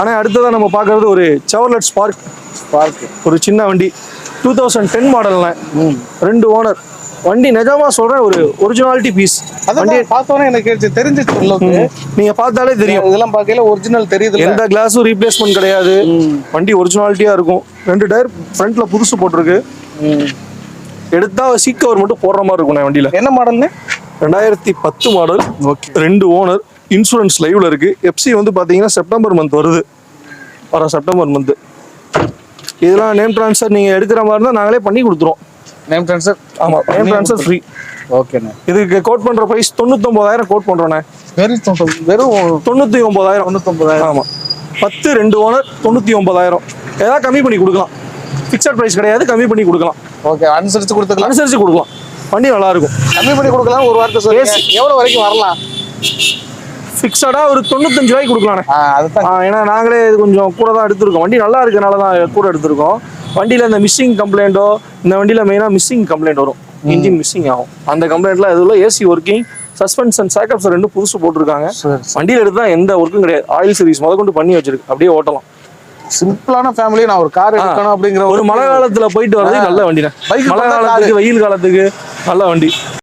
ஆனால் அடுத்ததான் நம்ம பார்க்கறது ஒரு செவர்லெட் ஸ்பார்க் ஒரு சின்ன வண்டி 2010 மாடல்ல 2 ஓனர் வண்டி. நிஜமா சொல்றேன், ஒரு ஒரிஜினாலிட்டி பீஸ். வண்டி பார்த்தோன்னே எனக்கு தெரிஞ்சிச்சு. நீங்க பார்த்தாலே தெரியும், இதெல்லாம் பார்க்கல ஒரிஜினல் தெரியுது. எந்த கிளாஸும் ரீப்ளேஸ்மெண்ட் கிடையாது. வண்டி ஒரிஜினாலிட்டியா இருக்கும். 2 டயர் ஃப்ரண்ட்ல புதுசு போட்டிருக்கு. எடுத்தா சீட் கவர் மட்டும் போடுற மாதிரி இருக்கும் வண்டியில. என்ன மாடல்னு? 2010 மாடல். 2 ஓனர். இன்சூரன்ஸ் லைவ்ல இருக்கு. எஃப்சி வந்து பாத்தீங்கன்னா செப்டம்பர் மந்த் வருது, வர செப்டம்பர் மந்த். இதெல்லாம் நேம் ட்ரான்ஸ்ஃபர் நீங்க எடுக்கிற மாதிரி இருந்தா நாங்களே பண்ணி கொடுத்துருவோம். Name transfer? ஆமா, நேம் ட்ரான்ஸ்ஃபர் ஃப்ரீ. ஓகேண்ணே. இதுக்கு கோட் பண்ற பிரைஸ் 99,000 கோட் பண்றோண்ணே. வெறும் 99,000. ஆமா, 10 2 ஓனர் 99,000. ஏதாவது கம்மி பண்ணி கொடுக்கலாம். ஃபிக்ஸட் பிரைஸ் கிடையாது, கம்மி பண்ணி கொடுக்கலாம். ஓகே, அனுசரிச்சு கொடுக்கலாம். வண்டி நல்லா இருக்கும். கம்மி பண்ணி கொடுக்கலாம். ஒரு வார்த்தை சொல்லுங்க, எவ்வளவு வரைக்கும் வரலாம்? ஃபிக்ஸடா ஒரு 95 ரூபாய்க்கு கொடுக்கலாண்ணே. ஏன்னா நாங்களே இது கொஞ்சம் கூட தான் எடுத்திருக்கோம். வண்டி நல்லா இருக்கனால தான் கூட எடுத்திருக்கோம். வண்டியில இந்த மிஸ்ஸிங் கம்ப்ளைண்டோ, இந்த வண்டியில மெயினா மிஸ்ஸிங் கம்ப்ளைண்ட் வரும், இன்ஜின் மிஸ்ஸிங் ஆகும். அந்த கம்ப்ளைண்ட்லாம் எதுவும் ஏசி ஒர்க்கிங், சஸ்பென்ஷன் சேக்கப்ஸ் 2 புதுசு போட்டிருக்காங்க. வண்டியில எடுத்தா எந்த ஒர்க்கும் கிடையாது. ஆயில் சர்வீஸ் முதற்கொண்டு பண்ணி வச்சிருக்கு, அப்படியே ஓட்டலாம். சிம்பிளான ஃபேமிலி. நான் ஒரு கார் எடுக்கணும் அப்படிங்கிற ஒரு மழை காலத்துல போயிட்டு வரது நல்ல வண்டி. மழை காலத்துக்கு, வெயில் காலத்துக்கு நல்ல வண்டி.